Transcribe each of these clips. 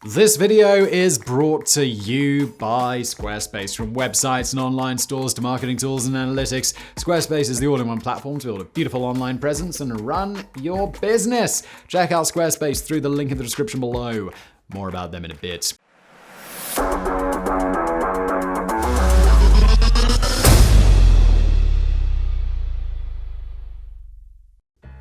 This video is brought to you by Squarespace. From websites and online stores to marketing tools and analytics, Squarespace is the all-in-one platform to build a beautiful online presence and run your business. Check out Squarespace through the link in the description below. More about them in a bit.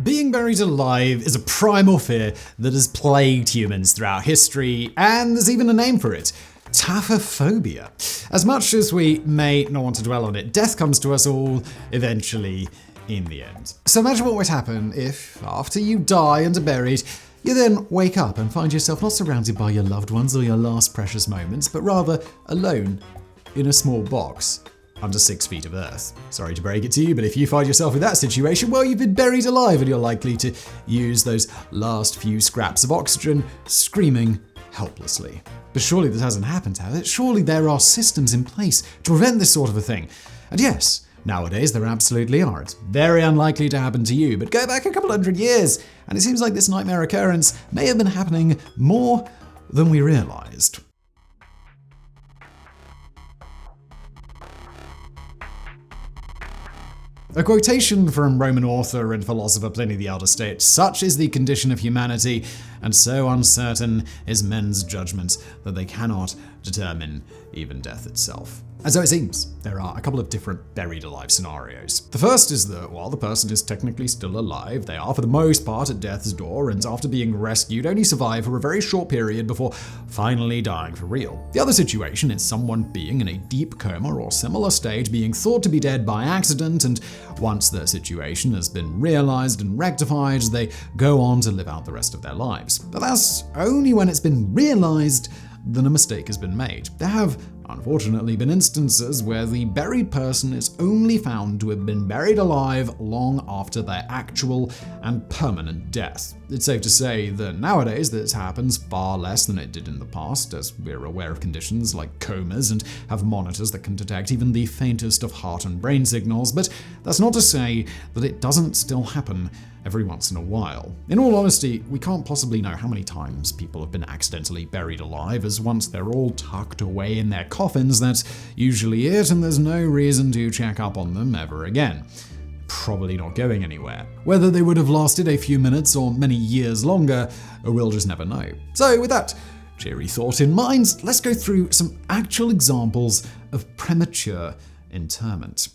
Being buried alive is a primal fear that has plagued humans throughout history, and there's even a name for it: taphophobia. As much as we may not want to dwell on it, death comes to us all eventually in the end. So imagine what would happen if, after you die and are buried, you then wake up and find yourself not surrounded by your loved ones or your last precious moments, but rather alone in a small box under 6 feet of earth. Sorry to break it to you, but if you find yourself in that situation, well, you've been buried alive and you're likely to use those last few scraps of oxygen, screaming helplessly. But surely this hasn't happened, has it? Surely there are systems in place to prevent this sort of a thing. And yes, nowadays there absolutely are. It's very unlikely to happen to you, but go back a couple hundred years, and it seems like this nightmare occurrence may have been happening more than we realized. A quotation from Roman author and philosopher Pliny the Elder states, "Such is the condition of humanity, and so uncertain is men's judgment that they cannot determine even death itself." And so it seems there are a couple of different buried alive scenarios. The first is that while the person is technically still alive, they are for the most part at death's door, and after being rescued only survive for a very short period before finally dying for real. The other situation is someone being in a deep coma or similar state, being thought to be dead by accident, and once their situation has been realized and rectified, they go on to live out the rest of their lives. But that's only when it's been realized that a mistake has been made. There have unfortunately been instances where the buried person is only found to have been buried alive long after their actual and permanent death. It's safe to say that nowadays this happens far less than it did in the past, as we're aware of conditions like comas and have monitors that can detect even the faintest of heart and brain signals, but that's not to say that it doesn't still happen every once in a while. In all honesty, we can't possibly know how many times people have been accidentally buried alive, as once they're all tucked away in their coffins, that's usually it, and there's no reason to check up on them ever again. Probably not going anywhere. Whether they would have lasted a few minutes or many years longer, we'll just never know. So with that cheery thought in mind, let's go through some actual examples of premature interment.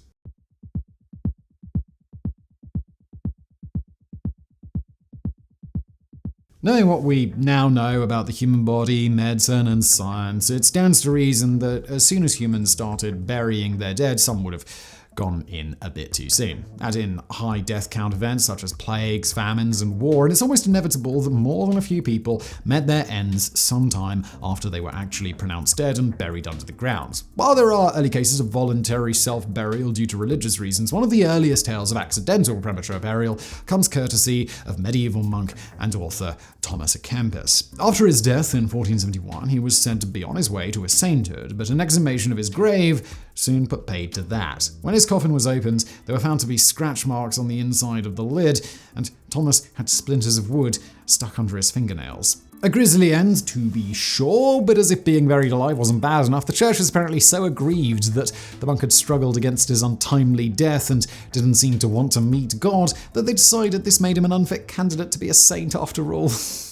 Knowing what we now know about the human body, medicine, and science, it stands to reason that as soon as humans started burying their dead, some would have gone in a bit too soon. Add in high death count events such as plagues, famines, and war, and it's almost inevitable that more than a few people met their ends sometime after they were actually pronounced dead and buried under the ground. While there are early cases of voluntary self-burial due to religious reasons, one of the earliest tales of accidental premature burial comes courtesy of medieval monk and author Thomas à Kempis. After his death in 1471, he was said to be on his way to a sainthood, but an exhumation of his grave soon put paid to that. When his coffin was opened, there were found to be scratch marks on the inside of the lid, and Thomas had splinters of wood stuck under his fingernails. A grisly end, to be sure, but as if being buried alive wasn't bad enough, the church was apparently so aggrieved that the monk had struggled against his untimely death and didn't seem to want to meet God, that they decided this made him an unfit candidate to be a saint after all.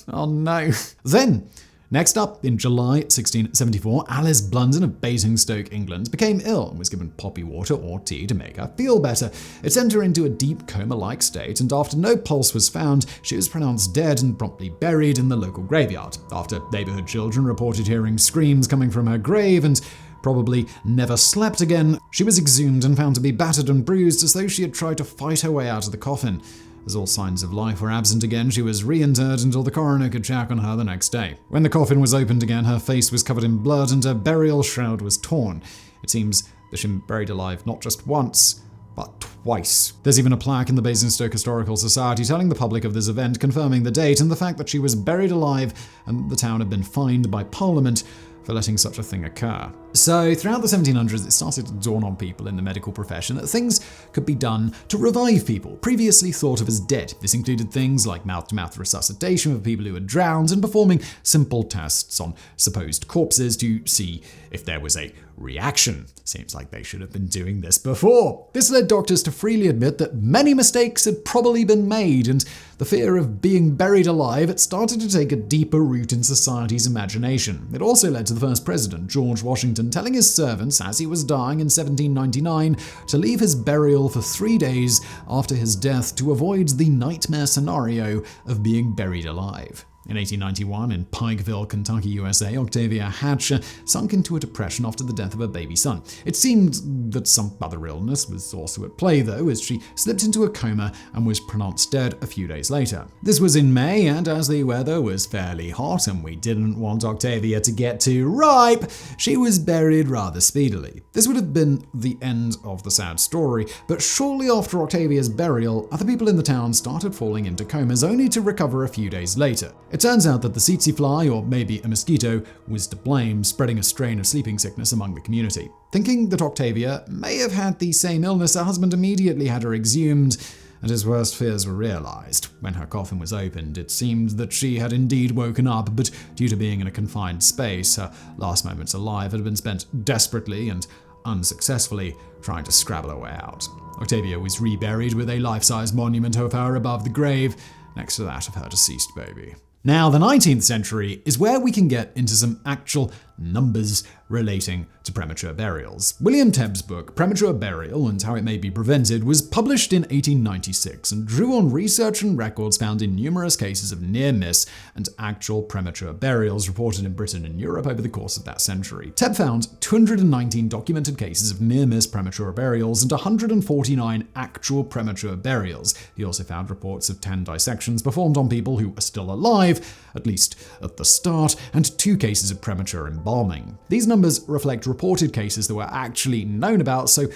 Oh no. Then, next up, in July 1674, Alice Blunden of Basingstoke, England, became ill and was given poppy water or tea to make her feel better. It sent her into a deep coma-like state, and after no pulse was found, she was pronounced dead and promptly buried in the local graveyard. After neighborhood children reported hearing screams coming from her grave and probably never slept again, she was exhumed and found to be battered and bruised as though she had tried to fight her way out of the coffin. As all signs of life were absent again, she was reinterred until the coroner could check on her the next day. When the coffin was opened again, her face was covered in blood and her burial shroud was torn. It seems that she'd been buried alive not just once, but twice. There's even a plaque in the Basingstoke Historical Society telling the public of this event, confirming the date and the fact that she was buried alive and the town had been fined by Parliament for letting such a thing occur. So throughout the 1700s, it started to dawn on people in the medical profession that things could be done to revive people previously thought of as dead. This included things like mouth-to-mouth resuscitation for people who had drowned and performing simple tests on supposed corpses to see if there was a reaction. Seems like they should have been doing this before. This led doctors to freely admit that many mistakes had probably been made, and the fear of being buried alive had started to take a deeper root in society's imagination. It also led to the first president, George Washington, telling his servants as he was dying in 1799 to leave his burial for 3 days after his death to avoid the nightmare scenario of being buried alive. In 1891, in Pikeville, Kentucky, USA, Octavia Hatcher sunk into a depression after the death of her baby son. It seemed that some other illness was also at play, though, as she slipped into a coma and was pronounced dead a few days later. This was in May, and as the weather was fairly hot and we didn't want Octavia to get too ripe, she was buried rather speedily. This would have been the end of the sad story, but shortly after Octavia's burial, other people in the town started falling into comas, only to recover a few days later. It turns out that the tsetse fly, or maybe a mosquito, was to blame, spreading a strain of sleeping sickness among the community. Thinking that Octavia may have had the same illness, her husband immediately had her exhumed, and his worst fears were realized. When her coffin was opened, it seemed that she had indeed woken up, but due to being in a confined space, her last moments alive had been spent desperately and unsuccessfully trying to scrabble her way out. Octavia was reburied with a life-size monument of her above the grave, next to that of her deceased baby. Now, the 19th century is where we can get into some actual numbers relating to premature burials. William Tebb's book, Premature Burial and How It May Be Prevented, was published in 1896 and drew on research and records found in numerous cases of near-miss and actual premature burials reported in Britain and Europe over the course of that century. Tebb found 219 documented cases of near-miss premature burials and 149 actual premature burials. He also found reports of 10 dissections performed on people who are still alive, at least at the start, and 2 cases of premature embalming. These numbers reflect reported cases that were actually known about, so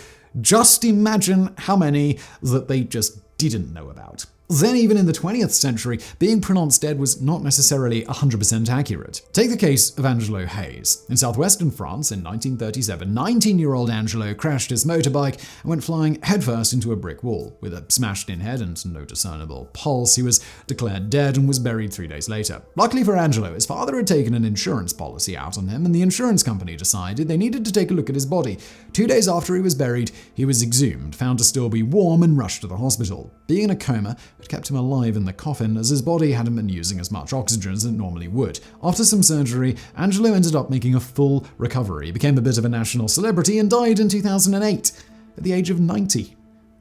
just imagine how many that they just didn't know about. Then, even in the 20th century, being pronounced dead was not necessarily 100% accurate. Take the case of Angelo Hayes. In southwestern France in 1937, 19-year-old Angelo crashed his motorbike and went flying headfirst into a brick wall. With a smashed-in head and no discernible pulse, he was declared dead and was buried 3 days later. Luckily for Angelo, his father had taken an insurance policy out on him, and the insurance company decided they needed to take a look at his body. 2 days after he was buried, he was exhumed, found to still be warm, and rushed to the hospital. Being in a coma had kept him alive in the coffin, as his body hadn't been using as much oxygen as it normally would. After some surgery, Angelo ended up making a full recovery, became a bit of a national celebrity, and died in 2008 at the age of 90.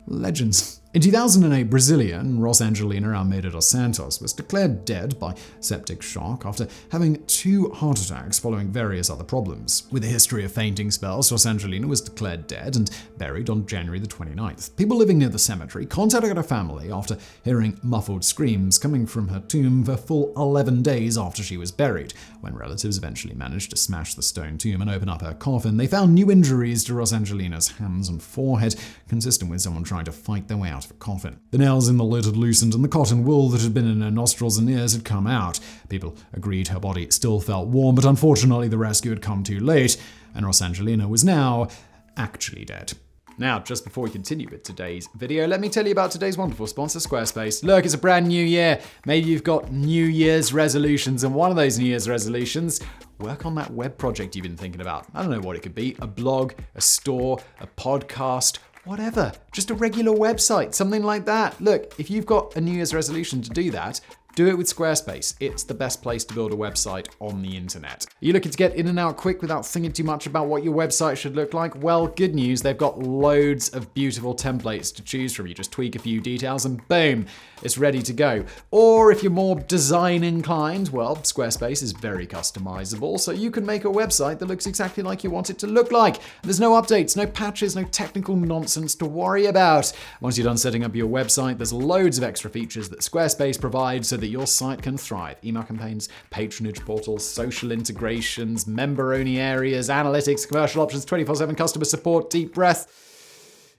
Legends. In 2008, Brazilian Rosangelina Almeida dos Santos was declared dead by septic shock after having 2 heart attacks following various other problems. With a history of fainting spells, Rosangelina was declared dead and buried on January the 29th. People living near the cemetery contacted her family after hearing muffled screams coming from her tomb for a full 11 days after she was buried. When relatives eventually managed to smash the stone tomb and open up her coffin, they found new injuries to Rosangelina's hands and forehead, consistent with someone trying to fight their way out of a coffin. The nails in the lid had loosened and the cotton wool that had been in her nostrils and ears had come out. People agreed her body still felt warm, but unfortunately the rescue had come too late, and Rosangelina was now actually dead. Now, just before we continue with today's video, let me tell you about today's wonderful sponsor, Squarespace. Look, it's a brand new year. Maybe you've got New Year's resolutions, and one of those New Year's resolutions, work on that web project you've been thinking about. I don't know what it could be. A blog, a store, a podcast, whatever. Just a regular website, something like that. Look, if you've got a New Year's resolution to do that, do it with Squarespace. It's the best place to build a website on the internet. Are you looking to get in and out quick without thinking too much about what your website should look like? Well, good news, they've got loads of beautiful templates to choose from. You just tweak a few details and boom, it's ready to go. Or if you're more design inclined, well, Squarespace is very customizable, so you can make a website that looks exactly like you want it to look like. There's no updates, no patches, no technical nonsense to worry about. Once you're done setting up your website, there's loads of extra features that Squarespace provides so that your site can thrive. Email campaigns, patronage portals, social integrations, member-only areas, analytics, commercial options, 24/7 customer support, deep breath.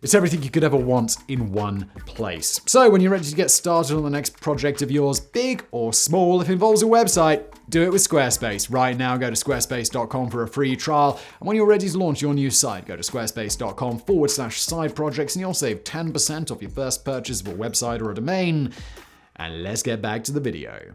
It's everything you could ever want in one place. So when you're ready to get started on the next project of yours, big or small, if it involves a website, Do it with Squarespace. Right now, go to squarespace.com for a free trial. And when you're ready to launch your new site, go to squarespace.com/side projects and you'll save 10% off your first purchase of a website or a domain. And let's get back to the video.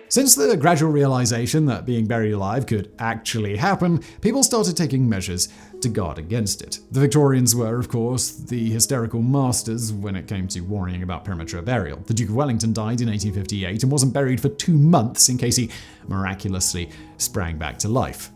Since the gradual realization that being buried alive could actually happen, people started taking measures to guard against it. The Victorians were, of course, the hysterical masters when it came to worrying about premature burial. The Duke of Wellington died in 1858 and wasn't buried for 2 months in case he miraculously sprang back to life.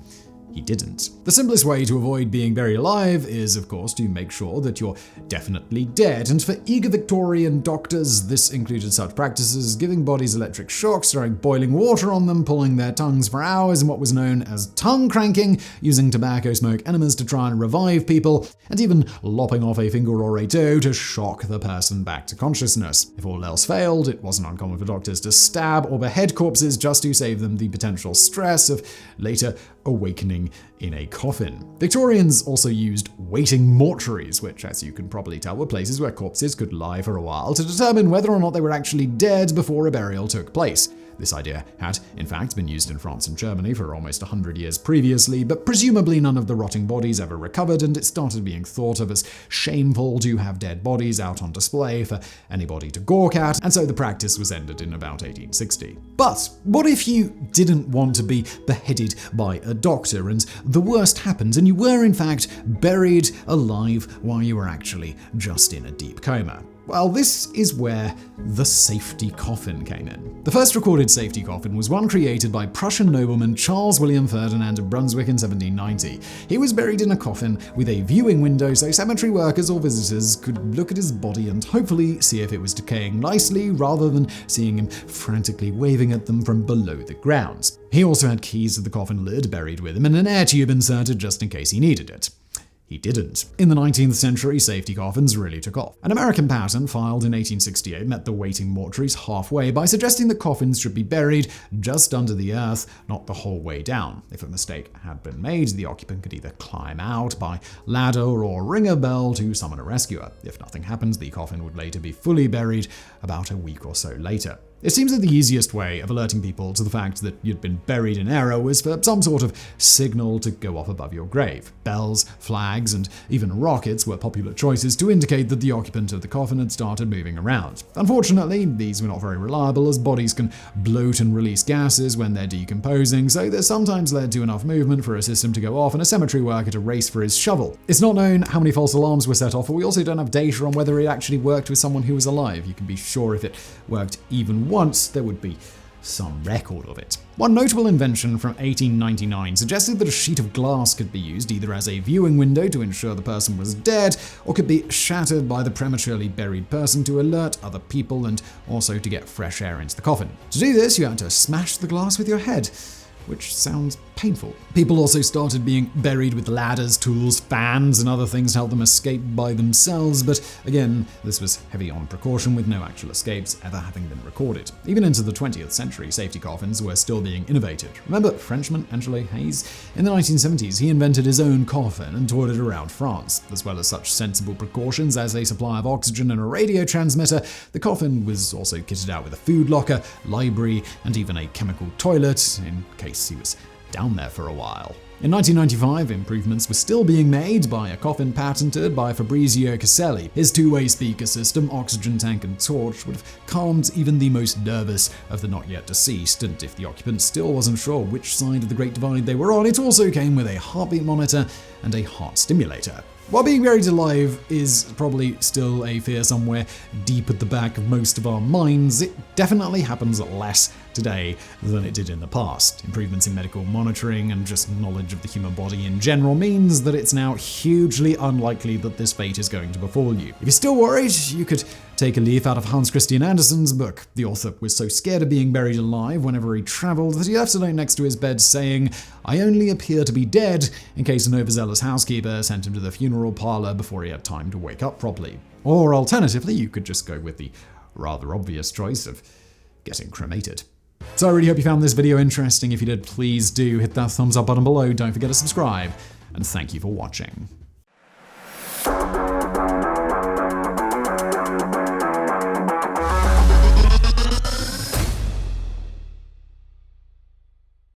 He didn't. The simplest way to avoid being buried alive is, of course, to make sure that you're definitely dead. And for eager Victorian doctors, this included such practices as giving bodies electric shocks, throwing boiling water on them, pulling their tongues for hours in what was known as tongue cranking, using tobacco smoke enemas to try and revive people, and even lopping off a finger or a toe to shock the person back to consciousness. If all else failed, it wasn't uncommon for doctors to stab or behead corpses just to save them the potential stress of later awakening in a coffin. Victorians also used waiting mortuaries, which, as you can probably tell, were places where corpses could lie for a while to determine whether or not they were actually dead before a burial took place. This idea had, in fact, been used in France and Germany for almost 100 years previously, but presumably none of the rotting bodies ever recovered, and it started being thought of as shameful to have dead bodies out on display for anybody to gawk at, and so the practice was ended in about 1860. But what if you didn't want to be beheaded by a doctor, and the worst happened, and you were in fact buried alive while you were actually just in a deep coma? Well, this is where the safety coffin came in. The first recorded safety coffin was one created by Prussian nobleman Charles William Ferdinand of Brunswick in 1790. He was buried in a coffin with a viewing window so cemetery workers or visitors could look at his body and hopefully see if it was decaying nicely rather than seeing him frantically waving at them from below the ground. He also had keys to the coffin lid buried with him and an air tube inserted just in case he needed it. He didn't. In the 19th century, safety coffins really took off. An American patent filed in 1868 met the waiting mortuaries halfway by suggesting that coffins should be buried just under the earth, not the whole way down. If a mistake had been made, the occupant could either climb out by ladder or ring a bell to summon a rescuer. If nothing happened, the coffin would later be fully buried about a week or so later. It seems that the easiest way of alerting people to the fact that you'd been buried in error was for some sort of signal to go off above your grave. Bells, flags, and even rockets were popular choices to indicate that the occupant of the coffin had started moving around. Unfortunately, these were not very reliable as bodies can bloat and release gases when they're decomposing, so this sometimes led to enough movement for a system to go off and a cemetery worker to race for his shovel. It's not known how many false alarms were set off, but we also don't have data on whether it actually worked with someone who was alive. You can be sure if it worked even once, there would be some record of it. One notable invention from 1899 suggested that a sheet of glass could be used either as a viewing window to ensure the person was dead, or could be shattered by the prematurely buried person to alert other people and also to get fresh air into the coffin. To do this, you had to smash the glass with your head, which sounds painful. People also started being buried with ladders, tools, fans, and other things to help them escape by themselves, but again, this was heavy on precaution with no actual escapes ever having been recorded. Even into the 20th century, safety coffins were still being innovated. Remember Frenchman Angelo Hayes? In the 1970s, he invented his own coffin and toured it around France. As well as such sensible precautions as a supply of oxygen and a radio transmitter, the coffin was also kitted out with a food locker, library, and even a chemical toilet in case he was down there for a while. In 1995, improvements were still being made by a coffin patented by Fabrizio Caselli. His two-way speaker system, oxygen tank, and torch would have calmed even the most nervous of the not yet deceased, and if the occupant still wasn't sure which side of the Great Divide they were on, it also came with a heartbeat monitor and a heart stimulator. While being buried alive is probably still a fear somewhere deep at the back of most of our minds, it definitely happens less today than it did in the past. Improvements in medical monitoring and just knowledge of the human body in general means that it's now hugely unlikely that this fate is going to befall you. If you're still worried, you could take a leaf out of Hans Christian Andersen's book. The author was so scared of being buried alive whenever he traveled that he left a note next to his bed saying, "I only appear to be dead," in case an overzealous housekeeper sent him to the funeral parlor before he had time to wake up properly. Or alternatively, you could just go with the rather obvious choice of getting cremated. So I really hope you found this video interesting. If you did, please do hit that thumbs up button below. Don't forget to subscribe, and thank you for watching.